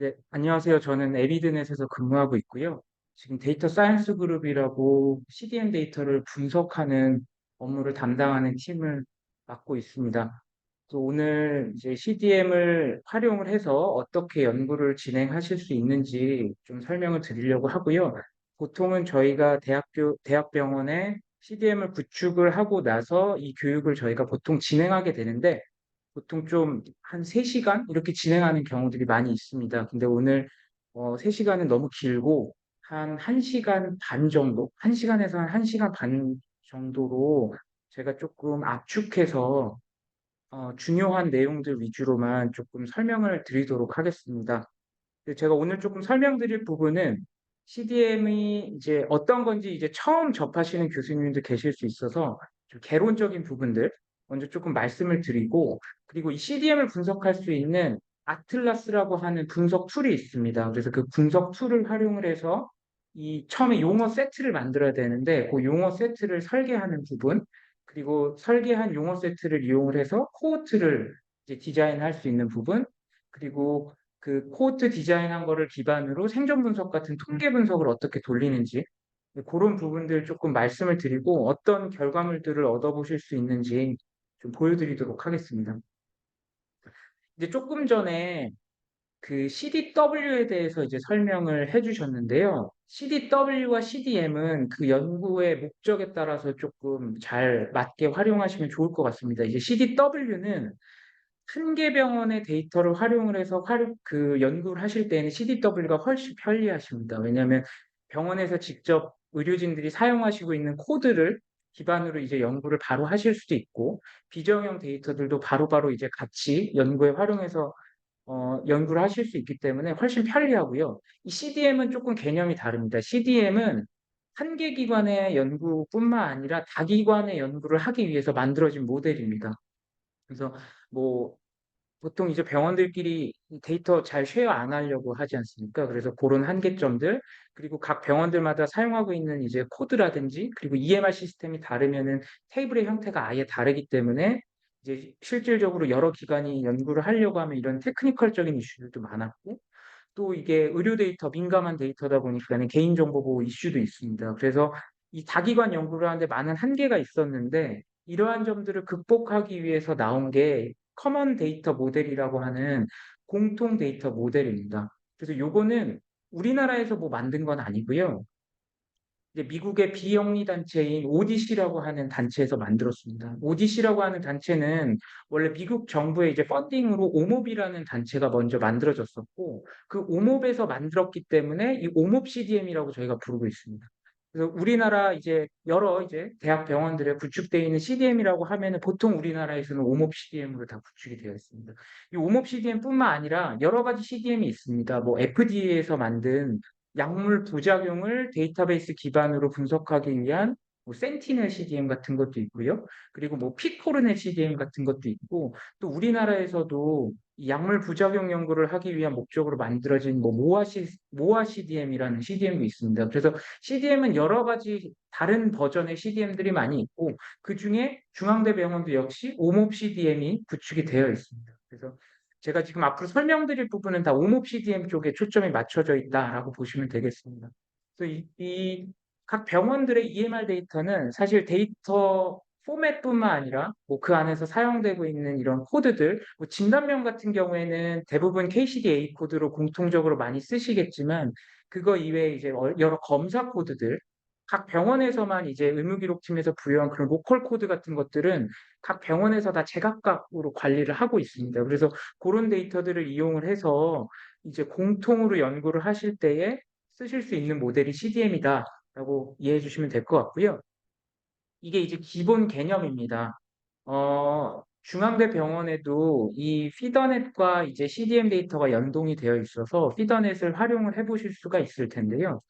네, 안녕하세요. 저는 에비드넷에서 근무하고 있고요. 지금 데이터 사이언스 그룹이라고 CDM 데이터를 분석하는 업무를 담당하는 팀을 맡고 있습니다. 또 오늘 이제 CDM을 활용을 해서 어떻게 연구를 진행하실 수 있는지 좀 설명을 드리려고 하고요. 보통은 저희가 대학병원에 CDM을 구축을 하고 나서 이 교육을 저희가 보통 진행하게 되는데 보통 좀 한 3시간 이렇게 진행하는 경우들이 많이 있습니다. 근데 오늘 3시간은 너무 길고 한 1시간 반 정도, 1시간에서 한 1시간 반 정도로 제가 조금 압축해서 중요한 내용들 위주로만 조금 설명을 드리도록 하겠습니다. 근데 제가 오늘 조금 설명드릴 부분은 CDM이 이제 어떤 건지 이제 처음 접하시는 교수님도 계실 수 있어서 좀 개론적인 부분들 먼저 조금 말씀을 드리고, 그리고 이 CDM을 분석할 수 있는 아틀라스라고 하는 분석 툴이 있습니다. 그래서 그 분석 툴을 활용을 해서 이 처음에 용어 세트를 만들어야 되는데 그 용어 세트를 설계하는 부분, 그리고 설계한 용어 세트를 이용을 해서 코호트를 이제 디자인할 수 있는 부분, 그리고 그 코호트 디자인한 거를 기반으로 생존 분석 같은 통계 분석을 어떻게 돌리는지 그런 부분들 조금 말씀을 드리고 어떤 결과물들을 얻어보실 수 있는지 좀 보여드리도록 하겠습니다. 이제 조금 전에 그 CDW에 대해서 이제 설명을 해주셨는데요. CDW와 CDM은 그 연구의 목적에 따라서 조금 잘 맞게 활용하시면 좋을 것 같습니다. 이제 CDW는 한 개 병원의 데이터를 활용을 해서 그 연구를 하실 때에는 CDW가 훨씬 편리하십니다. 왜냐하면 병원에서 직접 의료진들이 사용하시고 있는 코드를 기반으로 이제 연구를 바로 하실 수도 있고, 비정형 데이터들도 바로바로 이제 같이 연구에 활용해서 연구를 하실 수 있기 때문에 훨씬 편리하고요. 이 CDM은 조금 개념이 다릅니다. CDM은 한 개 기관의 연구뿐만 아니라 다기관의 연구를 하기 위해서 만들어진 모델입니다. 그래서 뭐 보통 이제 병원들끼리 데이터 잘 쉐어 안 하려고 하지 않습니까? 그래서 그런 한계점들, 그리고 각 병원들마다 사용하고 있는 이제 코드라든지, 그리고 EMR 시스템이 다르면은 테이블의 형태가 아예 다르기 때문에 이제 실질적으로 여러 기관이 연구를 하려고 하면 이런 테크니컬적인 이슈들도 많았고, 또 이게 의료 데이터, 민감한 데이터다 보니까는 개인정보 보호 이슈도 있습니다. 그래서 이 다기관 연구를 하는데 많은 한계가 있었는데, 이러한 점들을 극복하기 위해서 나온 게 커먼 데이터 모델이라고 하는 공통 데이터 모델입니다. 그래서 요거는 우리나라에서 뭐 만든 건 아니고요. 이제 미국의 비영리 단체인 ODC라고 하는 단체에서 만들었습니다. ODC라고 하는 단체는 원래 미국 정부의 이제 펀딩으로 오몹이라는 단체가 먼저 만들어졌었고, 그 오몹에서 만들었기 때문에 이 오몹 CDM이라고 저희가 부르고 있습니다. 그래서 우리나라 이제 여러 이제 대학 병원들에 구축되어 있는 CDM이라고 하면은 보통 우리나라에서는 오몹 CDM으로 다 구축이 되어 있습니다. 이 오몹 CDM뿐만 아니라 여러 가지 CDM이 있습니다. 뭐 FDA에서 만든 약물 부작용을 데이터베이스 기반으로 분석하기 위한 뭐 센티넬 CDM 같은 것도 있고요. 그리고 뭐 피코르넷 CDM 같은 것도 있고, 또 우리나라에서도 이 약물 부작용 연구를 하기 위한 목적으로 만들어진 뭐 모아 CDM이라는 CDM도 있습니다. 그래서 CDM은 여러 가지 다른 버전의 CDM들이 많이 있고, 그 중에 중앙대병원도 역시 오몹 CDM이 구축이 되어 있습니다. 그래서 제가 지금 앞으로 설명드릴 부분은 다 옴옵 CDM 쪽에 초점이 맞춰져 있다라고 보시면 되겠습니다. 그래서 각 병원들의 EMR 데이터는 사실 데이터 포맷뿐만 아니라 뭐 그 안에서 사용되고 있는 이런 코드들, 뭐 진단명 같은 경우에는 대부분 KCDA 코드로 공통적으로 많이 쓰시겠지만, 그거 이외에 이제 여러 검사 코드들, 각 병원에서만 이제 의무기록팀에서 부여한 그런 로컬 코드 같은 것들은 각 병원에서 다 제각각으로 관리를 하고 있습니다. 그래서 그런 데이터들을 이용을 해서 이제 공통으로 연구를 하실 때에 쓰실 수 있는 모델이 CDM이다라고 이해해 주시면 될 것 같고요. 이게 이제 기본 개념입니다. 중앙대 병원에도 이 피더넷과 이제 CDM 데이터가 연동이 되어 있어서 피더넷을 활용을 해 보실 수가 있을 텐데요.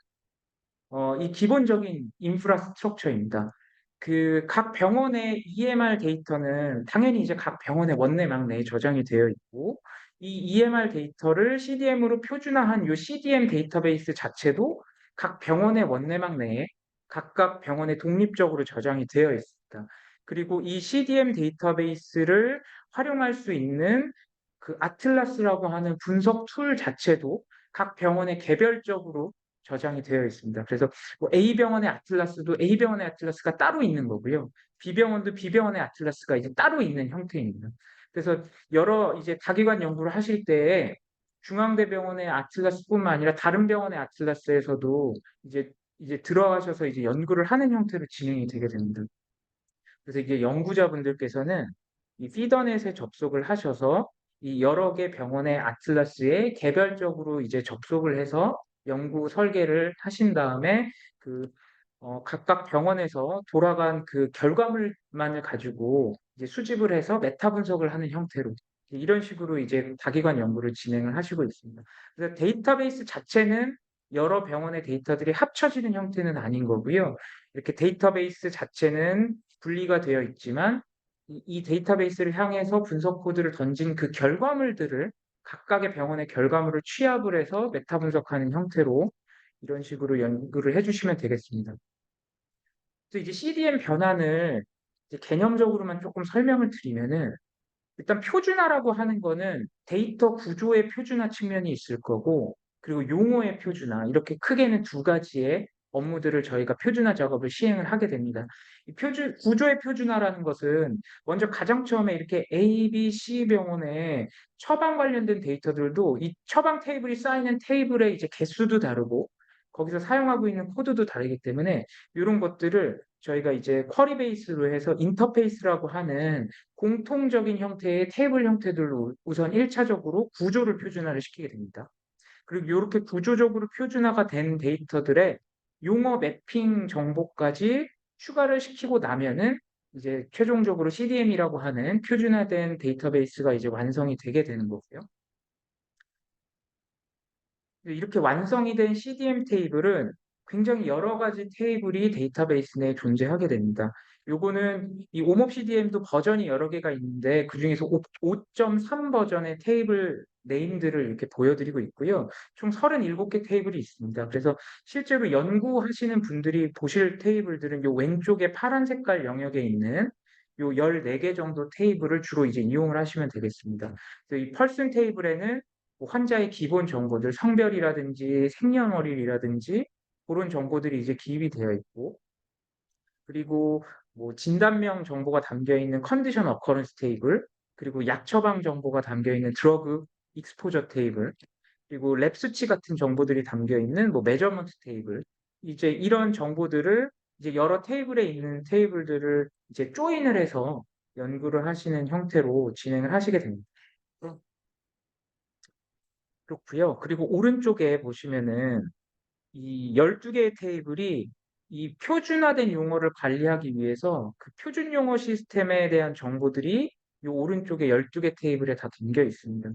이 기본적인 인프라스트럭처입니다. 그 각 병원의 EMR 데이터는 당연히 이제 각 병원의 원내망 내에 저장이 되어 있고, 이 EMR 데이터를 CDM으로 표준화한 요 CDM 데이터베이스 자체도 각 병원의 원내망 내에 각각 병원에 독립적으로 저장이 되어 있습니다. 그리고 이 CDM 데이터베이스를 활용할 수 있는 그 아틀라스라고 하는 분석 툴 자체도 각 병원에 개별적으로 저장이 되어 있습니다. 그래서 뭐 A병원의 아틀라스도 A병원의 아틀라스가 따로 있는 거고요. B병원도 B병원의 아틀라스가 이제 따로 있는 형태입니다. 그래서 여러 이제 다기관 연구를 하실 때에 중앙대병원의 아틀라스뿐만 아니라 다른 병원의 아틀라스에서도 이제 들어가셔서 이제 연구를 하는 형태로 진행이 되게 됩니다. 그래서 이게 연구자분들께서는 이 피더넷에 접속을 하셔서 이 여러 개 병원의 아틀라스에 개별적으로 이제 접속을 해서 연구 설계를 하신 다음에 그 각각 병원에서 돌아간 그 결과물만을 가지고 이제 수집을 해서 메타 분석을 하는 형태로 이런 식으로 이제 다기관 연구를 진행을 하시고 있습니다. 그래서 데이터베이스 자체는 여러 병원의 데이터들이 합쳐지는 형태는 아닌 거고요. 이렇게 데이터베이스 자체는 분리가 되어 있지만 이 데이터베이스를 향해서 분석 코드를 던진 그 결과물들을 각각의 병원의 결과물을 취합을 해서 메타 분석하는 형태로 이런 식으로 연구를 해주시면 되겠습니다. 또 이제 CDM 변환을 이제 개념적으로만 조금 설명을 드리면은 일단 표준화라고 하는 거는 데이터 구조의 표준화 측면이 있을 거고, 그리고 용어의 표준화, 이렇게 크게는 두 가지의 업무들을 저희가 표준화 작업을 시행을 하게 됩니다. 이 구조의 표준화라는 것은 먼저 가장 처음에 이렇게 A, B, C 병원의 처방 관련된 데이터들도 이 처방 테이블이 쌓이는 테이블의 이제 개수도 다르고, 거기서 사용하고 있는 코드도 다르기 때문에 이런 것들을 저희가 이제 쿼리 베이스로 해서 인터페이스라고 하는 공통적인 형태의 테이블 형태들로 우선 1차적으로 구조를 표준화를 시키게 됩니다. 그리고 이렇게 구조적으로 표준화가 된 데이터들의 용어 매핑 정보까지 추가를 시키고 나면은 이제 최종적으로 CDM이라고 하는 표준화된 데이터베이스가 이제 완성이 되게 되는 거고요. 이렇게 완성이 된 CDM 테이블은 굉장히 여러 가지 테이블이 데이터베이스 내에 존재하게 됩니다. 요거는 이 옴옵 CDM도 버전이 여러 개가 있는데 그중에서 5.3 버전의 테이블 네임들을 이렇게 보여드리고 있고요. 총 37개 테이블이 있습니다. 그래서 실제로 연구하시는 분들이 보실 테이블들은 요 왼쪽에 파란 색깔 영역에 있는 요 14개 정도 테이블을 주로 이제 이용을 하시면 되겠습니다. 그래서 이 펄슨 테이블에는 뭐 환자의 기본 정보들, 성별이라든지 생년월일이라든지 그런 정보들이 이제 기입이 되어 있고, 그리고 뭐 진단명 정보가 담겨 있는 컨디션 어커런스 테이블, 그리고 약 처방 정보가 담겨 있는 드러그 익스포저 테이블, 그리고 랩 수치 같은 정보들이 담겨 있는 뭐 메저먼트 테이블, 이제 이런 정보들을 이제 여러 테이블에 있는 테이블들을 이제 조인을 해서 연구를 하시는 형태로 진행을 하시게 됩니다. 그렇고요. 그리고 오른쪽에 보시면은 이 12개의 테이블이 이 표준화된 용어를 관리하기 위해서 그 표준 용어 시스템에 대한 정보들이 이 오른쪽에 12개 테이블에 다 담겨 있습니다.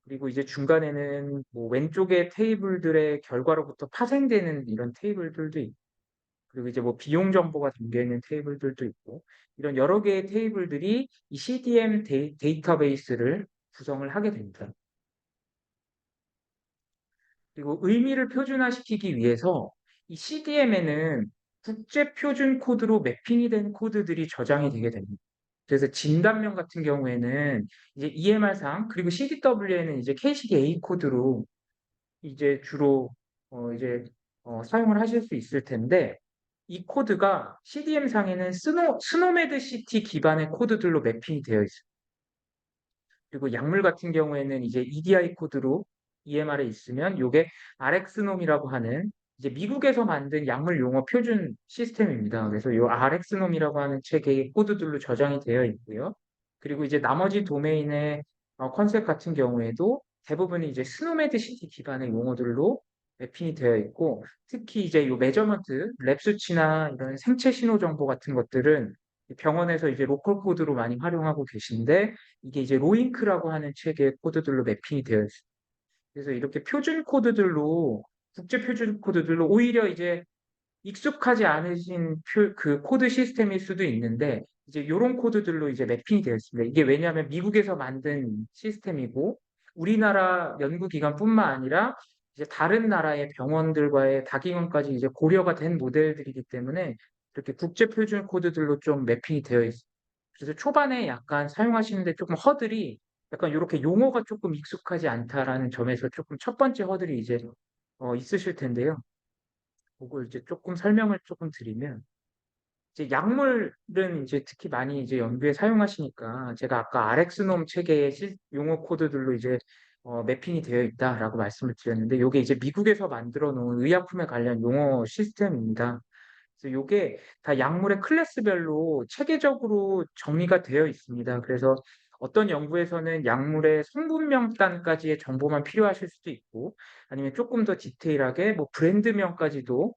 그리고 이제 중간에는 뭐 왼쪽의 테이블들의 결과로부터 파생되는 이런 테이블들도 있고, 그리고 이제 뭐 비용 정보가 담겨 있는 테이블들도 있고, 이런 여러 개의 테이블들이 이 CDM 데이터베이스를 구성을 하게 됩니다. 그리고 의미를 표준화시키기 위해서 이 CDM에는 국제 표준 코드로 매핑이 된 코드들이 저장이 되게 됩니다. 그래서 진단명 같은 경우에는 이제 EMR상, 그리고 CDW에는 이제 KCD-A 코드로 이제 주로 이제 사용을 하실 수 있을 텐데, 이 코드가 CDM 상에는 스노메드 CT 기반의 코드들로 매핑이 되어 있어요. 그리고 약물 같은 경우에는 이제 EDI 코드로 EMR에 있으면 요게 Rx놈이라고 하는 이제 미국에서 만든 약물 용어 표준 시스템입니다. 그래서 요 Rx놈이라고 하는 체계의 코드들로 저장이 되어 있고요. 그리고 이제 나머지 도메인의 컨셉 같은 경우에도 대부분이 이제 스노메드 시티 기반의 용어들로 매핑이 되어 있고, 특히 이제 요 메저먼트, 랩 수치나 이런 생체 신호 정보 같은 것들은 병원에서 이제 로컬 코드로 많이 활용하고 계신데, 이게 이제 로잉크라고 하는 체계의 코드들로 매핑이 되어 있어요. 그래서 이렇게 표준 코드들로, 국제 표준 코드들로 오히려 이제 익숙하지 않으신 그 코드 시스템일 수도 있는데, 이제 이런 코드들로 이제 매핑이 되어 있습니다. 이게 왜냐하면 미국에서 만든 시스템이고, 우리나라 연구기관뿐만 아니라 이제 다른 나라의 병원들과의 다기관까지 이제 고려가 된 모델들이기 때문에 이렇게 국제 표준 코드들로 좀 매핑이 되어 있습니다. 그래서 초반에 약간 사용하시는데 조금 허들이 약간 요렇게 용어가 조금 익숙하지 않다라는 점에서 조금 첫 번째 허들이 이제 있으실 텐데요. 그걸 이제 조금 설명을 조금 드리면 이제 약물은 이제 특히 많이 이제 연구에 사용하시니까 제가 아까 Rx놈 체계의 용어 코드들로 이제 매핑이 되어 있다라고 말씀을 드렸는데 요게 이제 미국에서 만들어 놓은 의약품에 관련 용어 시스템입니다. 그래서 요게 다 약물의 클래스별로 체계적으로 정의가 되어 있습니다. 그래서 어떤 연구에서는 약물의 성분명단까지의 정보만 필요하실 수도 있고 아니면 조금 더 디테일하게 뭐 브랜드명까지도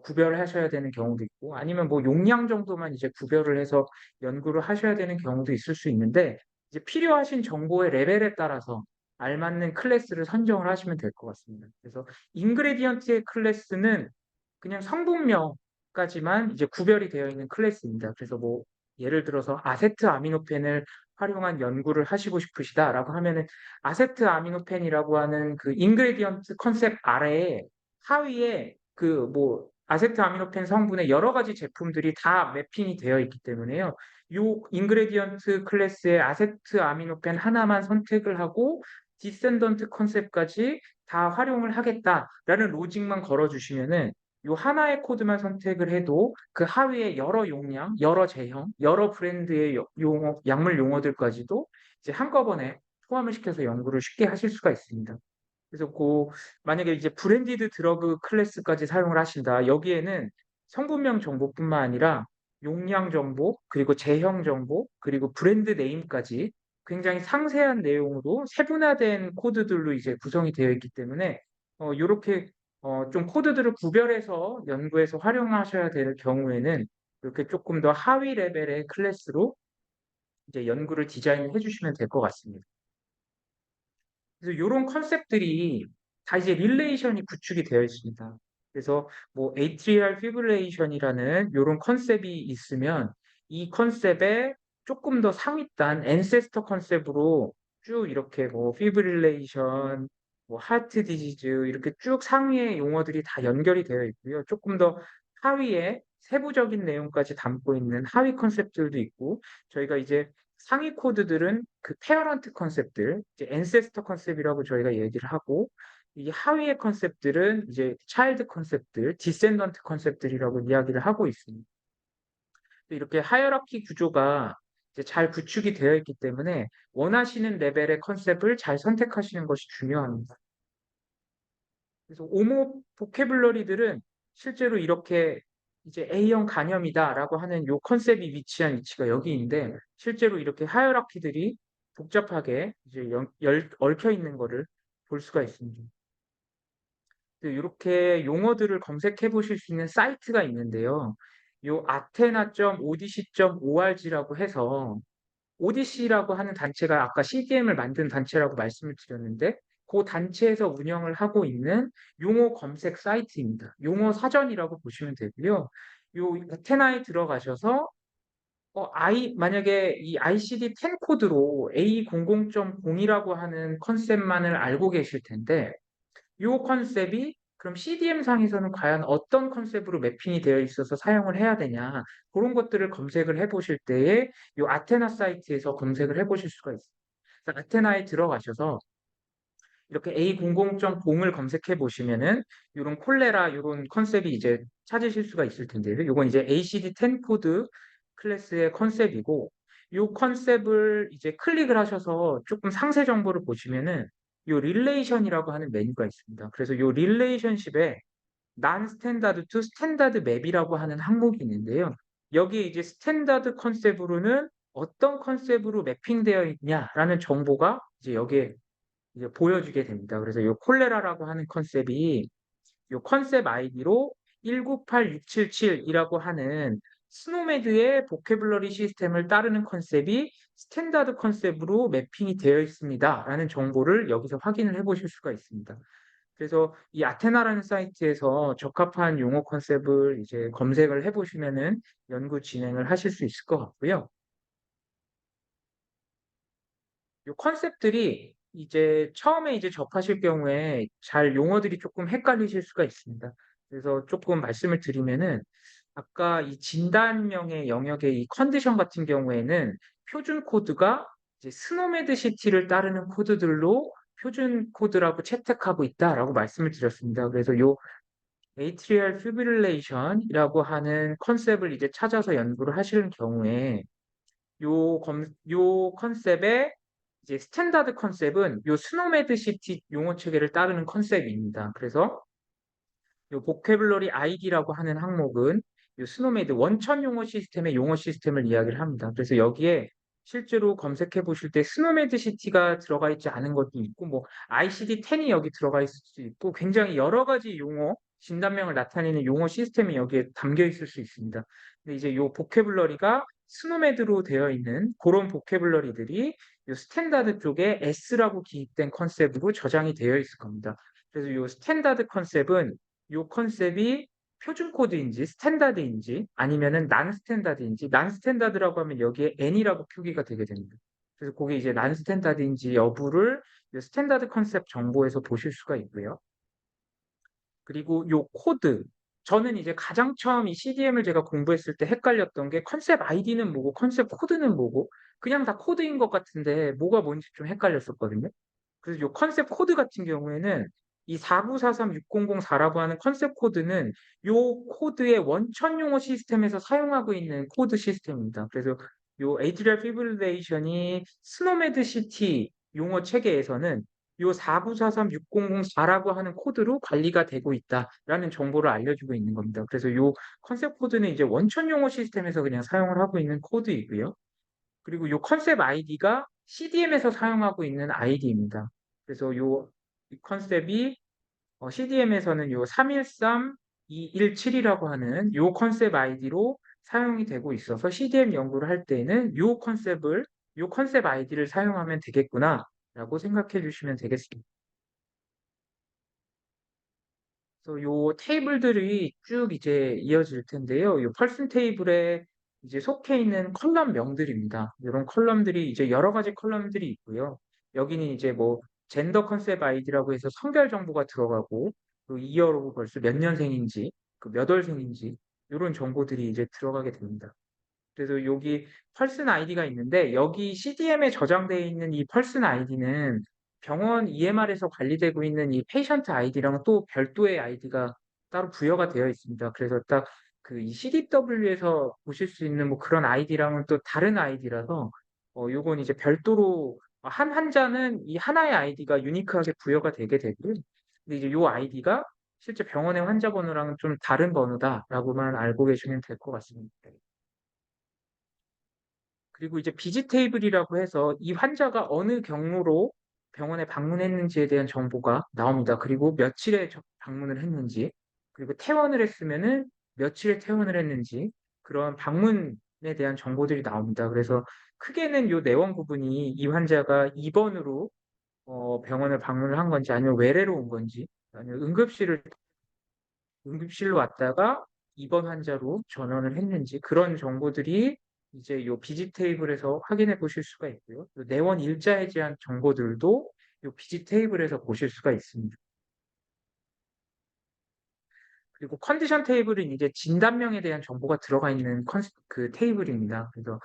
구별하셔야 되는 경우도 있고 아니면 뭐 용량 정도만 이제 구별을 해서 연구를 하셔야 되는 경우도 있을 수 있는데 이제 필요하신 정보의 레벨에 따라서 알맞는 클래스를 선정을 하시면 될 것 같습니다. 그래서 인그레디언트의 클래스는 그냥 성분명까지만 이제 구별이 되어 있는 클래스입니다. 그래서 뭐 예를 들어서 아세트아미노펜을 활용한 연구를 하시고 싶으시다라고 하면은 아세트아미노펜이라고 하는 그 인그레디언트 컨셉 아래에 하위에 그 뭐 아세트아미노펜 성분의 여러 가지 제품들이 다 매핑이 되어 있기 때문에요. 요 인그레디언트 클래스의 아세트아미노펜 하나만 선택을 하고 디센던트 컨셉까지 다 활용을 하겠다라는 로직만 걸어주시면은 요 하나의 코드만 선택을 해도 그 하위에 여러 용량, 여러 제형, 여러 브랜드의 용어, 약물 용어들까지도 이제 한꺼번에 포함을 시켜서 연구를 쉽게 하실 수가 있습니다. 그래서 만약에 이제 브랜디드 드러그 클래스까지 사용을 하신다. 여기에는 성분명 정보뿐만 아니라 용량 정보, 그리고 제형 정보, 그리고 브랜드 네임까지 굉장히 상세한 내용으로 세분화된 코드들로 이제 구성이 되어 있기 때문에 요렇게 좀 코드들을 구별해서 연구에서 활용하셔야 될 경우에는 이렇게 조금 더 하위 레벨의 클래스로 이제 연구를 디자인해 주시면 될 것 같습니다. 그래서 요런 컨셉들이 다 이제 릴레이션이 구축이 되어 있습니다. 그래서 뭐 atrial fibrillation이라는 요런 컨셉이 있으면 이 컨셉에 조금 더 상위단 ancestor 컨셉으로 쭉 이렇게 뭐 fibrillation, 뭐 heart disease 이렇게 쭉 상위의 용어들이 다 연결이 되어 있고요. 조금 더 하위에 세부적인 내용까지 담고 있는 하위 컨셉들도 있고 저희가 이제 상위 코드들은 그 페어런트 컨셉들, 이제 앤세스터 컨셉이라고 저희가 얘기를 하고 이 하위의 컨셉들은 이제 차일드 컨셉들, 디센던트 컨셉들이라고 이야기를 하고 있습니다. 이렇게 하이어라키 구조가 이제 잘 구축이 되어 있기 때문에 원하시는 레벨의 컨셉을 잘 선택하시는 것이 중요합니다. 그래서 오모 보캐블러리들은 실제로 이렇게 이제 A형 간염이다라고 하는 요 컨셉이 위치한 위치가 여기인데 실제로 이렇게 하이어라키들이 복잡하게 이제 얽혀 있는 거를 볼 수가 있습니다. 이렇게 용어들을 검색해 보실 수 있는 사이트가 있는데요. 요 athena.odc.org라고 해서 ODC라고 하는 단체가 아까 CDM을 만든 단체라고 말씀을 드렸는데 그 단체에서 운영을 하고 있는 용어 검색 사이트입니다. 용어 사전이라고 보시면 되고요. 요 아테나에 들어가셔서 만약에 이 ICD-10 코드로 A00.0이라고 하는 컨셉만을 알고 계실 텐데 이 컨셉이 그럼 CDM 상에서는 과연 어떤 컨셉으로 매핑이 되어 있어서 사용을 해야 되냐 그런 것들을 검색을 해보실 때에 이 아테나 사이트에서 검색을 해보실 수가 있어요. 그래서 아테나에 들어가셔서 이렇게 A00.0을 검색해 보시면은 이런 콜레라 이런 컨셉이 이제 찾으실 수가 있을 텐데요. 이건 이제 ACD-10 코드 클래스의 컨셉이고 이 컨셉을 이제 클릭을 하셔서 조금 상세 정보를 보시면은 이 릴레이션이라고 하는 메뉴가 있습니다. 그래서 이 릴레이션십에 난 스탠다드 투 스탠다드 맵이라고 하는 항목이 있는데요. 여기에 이제 스탠다드 컨셉으로는 어떤 컨셉으로 매핑되어 있냐라는 정보가 이제 여기에 이제 보여주게 됩니다. 그래서 이 콜레라라고 하는 컨셉이 이 컨셉 아이디로 198677이라고 하는 스노메드의 보캐블러리 시스템을 따르는 컨셉이 스탠다드 컨셉으로 매핑이 되어 있습니다라는 정보를 여기서 확인을 해보실 수가 있습니다. 그래서 이 아테나라는 사이트에서 적합한 용어 컨셉을 이제 검색을 해보시면은 연구 진행을 하실 수 있을 것 같고요. 요 컨셉들이 이제 처음에 이제 접하실 경우에 잘 용어들이 조금 헷갈리실 수가 있습니다. 그래서 조금 말씀을 드리면은 아까 이 진단명의 영역의 이 컨디션 같은 경우에는 표준 코드가 이제 스노메드 시티를 따르는 코드들로 표준 코드라고 채택하고 있다라고 말씀을 드렸습니다. 그래서 요 atrial fibrillation이라고 하는 컨셉을 이제 찾아서 연구를 하시는 경우에 요 컨셉의 이제 스탠다드 컨셉은 요 스노메드 시티 용어 체계를 따르는 컨셉입니다. 그래서 요 보캐블러리 아이디라고 하는 항목은 요 스노메드 원천 용어 시스템의 용어 시스템을 이야기를 합니다. 그래서 여기에 실제로 검색해 보실 때 스노메드 시티가 들어가 있지 않은 것도 있고 뭐 ICD-10이 여기 들어가 있을 수 있고 굉장히 여러 가지 용어 진단명을 나타내는 용어 시스템이 여기에 담겨 있을 수 있습니다. 근데 이제 요 보캐블러리가 스노메드로 되어 있는 그런 보캐블러리들이 요 스탠다드 쪽에 S라고 기입된 컨셉으로 저장이 되어 있을 겁니다. 그래서 요 스탠다드 컨셉은 요 컨셉이 표준 코드인지 스탠다드인지 아니면은 난 스탠다드인지 난 스탠다드라고 하면 여기에 N이라고 표기가 되게 됩니다. 그래서 그게 이제 난 스탠다드인지 여부를 요 스탠다드 컨셉 정보에서 보실 수가 있고요. 그리고 요 코드 저는 이제 가장 처음 이 CDM을 제가 공부했을 때 헷갈렸던 게 컨셉 아이디는 뭐고 컨셉 코드는 뭐고 그냥 다 코드인 것 같은데 뭐가 뭔지 좀 헷갈렸었거든요. 그래서 요 컨셉 코드 같은 경우에는 이 494360004라고 하는 컨셉 코드는 요 코드의 원천 용어 시스템에서 사용하고 있는 코드 시스템입니다. 그래서 요 atrial fibrillation이 스노메드 시티 용어 체계에서는 요 494360004라고 하는 코드로 관리가 되고 있다라는 정보를 알려주고 있는 겁니다. 그래서 요 컨셉 코드는 이제 원천 용어 시스템에서 그냥 사용을 하고 있는 코드이고요. 그리고 요 컨셉 아이디가 CDM에서 사용하고 있는 아이디입니다. 그래서 요 컨셉이 CDM에서는 요 313217이라고 하는 요 컨셉 아이디로 사용이 되고 있어서 CDM 연구를 할 때에는 요 컨셉 아이디를 사용하면 되겠구나라고 생각해 주시면 되겠습니다. 그래서 요 테이블들이 쭉 이제 이어질 텐데요. 요 펄슨 테이블에 이제 속해 있는 컬럼명들입니다. 이런 컬럼들이 이제 여러 가지 컬럼들이 있고요. 여기는 이제 뭐 젠더 컨셉 아이디라고 해서 성별 정보가 들어가고 그 이어로 벌써 몇 년생인지 그 몇 월생인지 이런 정보들이 이제 들어가게 됩니다. 그래서 여기 펄슨 아이디가 있는데 여기 CDM에 저장되어 있는 이 펄슨 아이디는 병원 EMR에서 관리되고 있는 이 페이션트 아이디랑은 또 별도의 아이디가 따로 부여가 되어 있습니다. 그래서 딱 그 이 CDW에서 보실 수 있는 뭐 그런 아이디랑은 또 다른 아이디라서 요건 이제 별도로 한 환자는 이 하나의 아이디가 유니크하게 부여가 되게 되고요. 근데 이제 요 아이디가 실제 병원의 환자 번호랑은 좀 다른 번호다라고만 알고 계시면 될 것 같습니다. 그리고 이제 비지 테이블이라고 해서 이 환자가 어느 경로로 병원에 방문했는지에 대한 정보가 나옵니다. 그리고 며칠에 방문을 했는지, 그리고 퇴원을 했으면은 며칠에 퇴원을 했는지, 그런 방문에 대한 정보들이 나옵니다. 그래서 크게는 요 내원 부분이 이 환자가 입원으로 병원을 방문을 한 건지 아니면 외래로 온 건지 아니면 응급실로 왔다가 입원 환자로 전원을 했는지 그런 정보들이 이제 요 비지 테이블에서 확인해 보실 수가 있고요. 또 내원 일자에 대한 정보들도 요 비지 테이블에서 보실 수가 있습니다. 그리고 컨디션 테이블은 이제 진단명에 대한 정보가 들어가 있는 그 테이블입니다. 그래서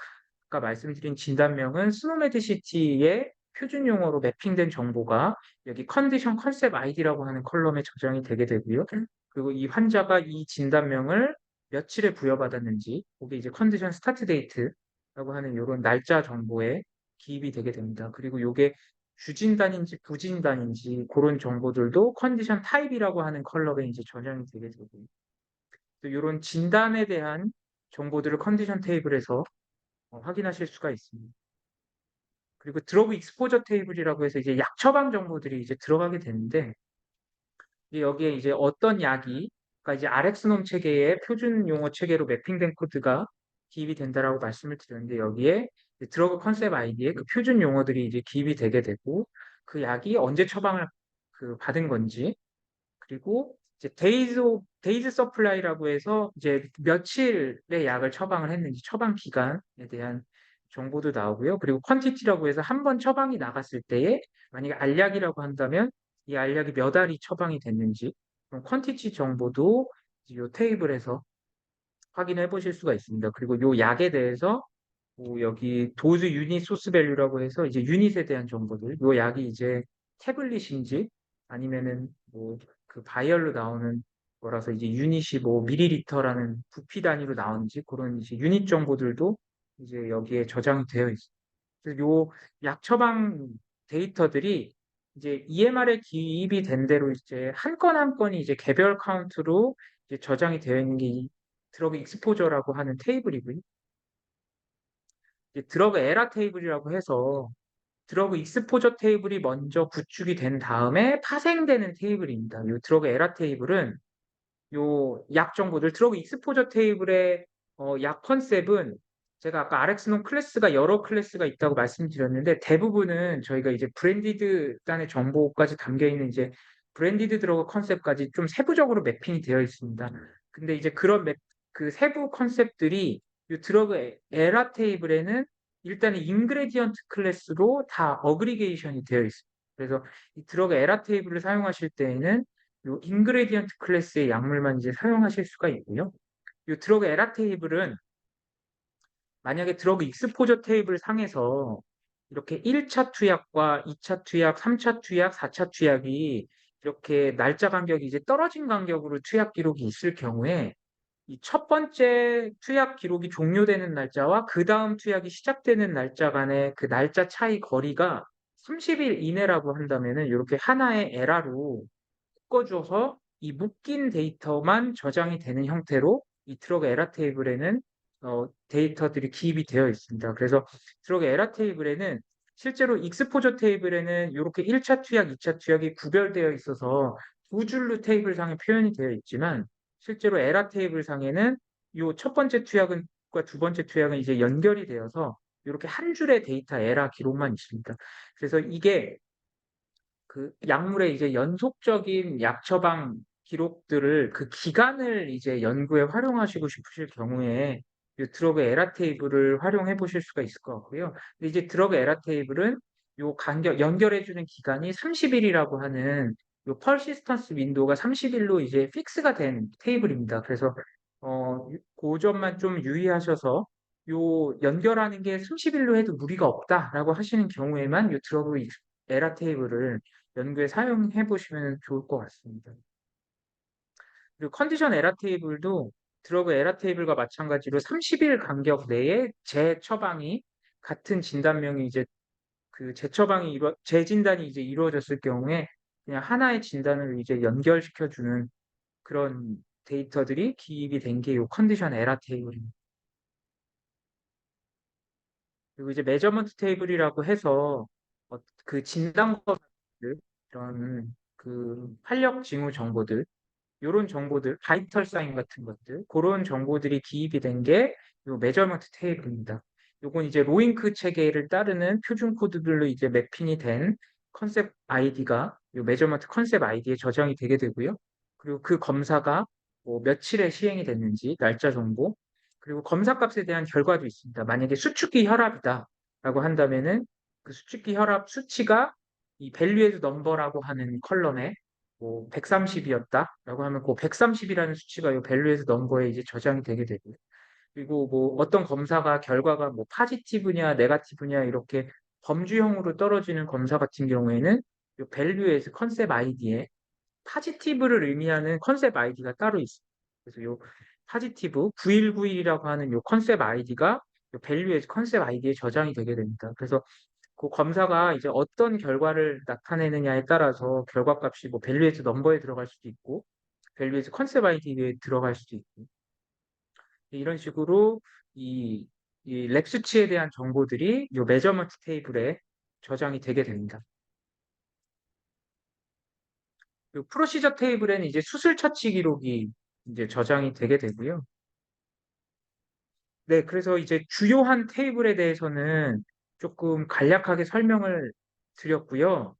아까 말씀드린 진단명은 스노메드시티의 표준 용어로 매핑된 정보가 여기 컨디션 컨셉 아이디라고 하는 컬럼에 저장이 되게 되고요. 그리고 이 환자가 이 진단명을 며칠에 부여받았는지, 그게 이제 컨디션 스타트 데이트라고 하는 이런 날짜 정보에 기입이 되게 됩니다. 그리고 이게 주진단인지 부진단인지 그런 정보들도 컨디션 타입이라고 하는 컬럼에 이제 저장이 되게 되고요. 이런 진단에 대한 정보들을 컨디션 테이블에서 확인하실 수가 있습니다. 그리고 드러그 익스포저 테이블이라고 해서 이제 약 처방 정보들이 이제 들어가게 되는데 이제 여기에 이제 어떤 약이 그러니까 이제 Rx놈 체계의 표준 용어 체계로 매핑된 코드가 기입이 된다라고 말씀을 드렸는데 여기에 드러그 컨셉 아이디에 그 표준 용어들이 이제 기입이 되게 되고 그 약이 언제 처방을 그 받은 건지 그리고 이제 데이즈 서플라이라고 해서 이제 며칠의 약을 처방을 했는지 처방 기간에 대한 정보도 나오고요. 그리고 퀀티티라고 해서 한 번 처방이 나갔을 때에 만약에 알약이라고 한다면 이 알약이 몇 알이 처방이 됐는지 그런 퀀티티 정보도 이 테이블에서 확인해 보실 수가 있습니다. 그리고 이 약에 대해서 여기 도즈 유닛 소스 밸류라고 해서 이제 유닛에 대한 정보들, 요 약이 이제 태블릿인지 아니면은 뭐 그 바이얼로 나오는 거라서 이제 유닛이 뭐 미리리터라는 부피 단위로 나오는지 그런 이제 유닛 정보들도 이제 여기에 저장이 되어 있어요. 그래서 요 약 처방 데이터들이 이제 EMR에 기입이 된 대로 이제 한 건 한 건이 이제 개별 카운트로 이제 저장이 되어 있는 게 이 드러그 익스포저라고 하는 테이블이고요. 이제 드러그 에라 테이블이라고 해서 드러그 익스포저 테이블이 먼저 구축이 된 다음에 파생되는 테이블입니다. 이 드러그 에라 테이블은 요 약 정보들 드러그 익스포저 테이블의 약 컨셉은 제가 아까 RxNOR 클래스가 여러 클래스가 있다고 말씀드렸는데 대부분은 저희가 이제 브랜디드 단의 정보까지 담겨 있는 이제 브랜디드 드러그 컨셉까지 좀 세부적으로 매핑이 되어 있습니다. 근데 이제 그런 그 세부 컨셉들이 이 드러그 에라 테이블에는 일단은 인그레디언트 클래스로 다 어그리게이션이 되어 있습니다. 그래서 이 드러그 에라 테이블을 사용하실 때에는 요 인그레디언트 클래스의 약물만 이제 사용하실 수가 있고요. 요 드러그 에라 테이블은 만약에 드러그 익스포저 테이블 상에서 이렇게 1차 투약과 2차 투약, 3차 투약, 4차 투약이 이렇게 날짜 간격이 이제 떨어진 간격으로 투약 기록이 있을 경우에 이 첫 번째 투약 기록이 종료되는 날짜와 그 다음 투약이 시작되는 날짜 간의 그 날짜 차이 거리가 30일 이내라고 한다면은 이렇게 하나의 에라로 묶어줘서 이 묶인 데이터만 저장이 되는 형태로 이 트럭 에라 테이블에는 데이터들이 기입이 되어 있습니다. 그래서 트럭 에라 테이블에는 실제로 익스포저 테이블에는 이렇게 1차 투약, 2차 투약이 구별되어 있어서 두 줄로 테이블 상에 표현이 되어 있지만 실제로 에라 테이블 상에는 이 첫 번째 투약과 두 번째 투약은 이제 연결이 되어서 이렇게 한 줄의 데이터 에라 기록만 있습니다. 그래서 이게 그 약물의 이제 연속적인 약 처방 기록들을 그 기간을 이제 연구에 활용하시고 싶으실 경우에 이 드러그 에라 테이블을 활용해 보실 수가 있을 것 같고요. 근데 이제 드러그 에라 테이블은 요 간격 연결해 주는 기간이 30일이라고 하는 요 퍼시스턴스 윈도우가 30일로 이제 픽스가 된 테이블입니다. 그래서 그 점만 좀 유의하셔서 요 연결하는 게 30일로 해도 무리가 없다라고 하시는 경우에만 요 드러그 에라 테이블을 연구에 사용해 보시면 좋을 것 같습니다. 그리고 컨디션 에라 테이블도 드러그 에라 테이블과 마찬가지로 30일 간격 내에 재처방이 같은 진단명이 이제 그 재진단이 이제 이루어졌을 경우에 그냥 하나의 진단을 이제 연결시켜 주는 그런 데이터들이 기입이 된 게 이 컨디션 에라 테이블입니다. 그리고 이제 메저먼트 테이블이라고 해서 그 진단 검사들 이런 그 활력 징후 정보들 요런 정보들, 바이털 사인 같은 것들, 그런 정보들이 기입이 된 게 요 메저먼트 테이블입니다. 요건 이제 로잉크 체계를 따르는 표준 코드들로 이제 매핑이 된 컨셉 아이디가 요 메저먼트 컨셉 아이디에 저장이 되게 되고요. 그리고 그 검사가 뭐 며칠에 시행이 됐는지 날짜 정보, 그리고 검사 값에 대한 결과도 있습니다. 만약에 수축기 혈압이다라고 한다면은 그 수축기 혈압 수치가 이 밸류에즈 넘버라고 하는 컬럼에 뭐 130이었다라고 하면 그 130이라는 수치가 이 밸류에서 넘버에 이제 저장이 되게 되고요. 그리고 뭐 어떤 검사가 결과가 뭐 파지티브냐 네가티브냐 이렇게 범주형으로 떨어지는 검사 같은 경우에는 이 밸류에서 컨셉 아이디에 파지티브를 의미하는 컨셉 아이디가 따로 있어요. 그래서 이 파지티브 9191이라고 하는 이 컨셉 아이디가 밸류에서 컨셉 아이디에 저장이 되게 됩니다. 그래서 그 검사가 이제 어떤 결과를 나타내느냐에 따라서 결과값이 뭐 밸류에이트 넘버에 들어갈 수도 있고 밸류에이트 컨셉 아이디에 들어갈 수도 있고 이런 식으로 이, 이랩 수치에 대한 정보들이 이 메저먼트 테이블에 저장이 되게 됩니다. 그 프로시저 테이블에는 이제 수술 처치 기록이 이제 저장이 되게 되고요. 네, 그래서 이제 주요한 테이블에 대해서는 조금 간략하게 설명을 드렸고요.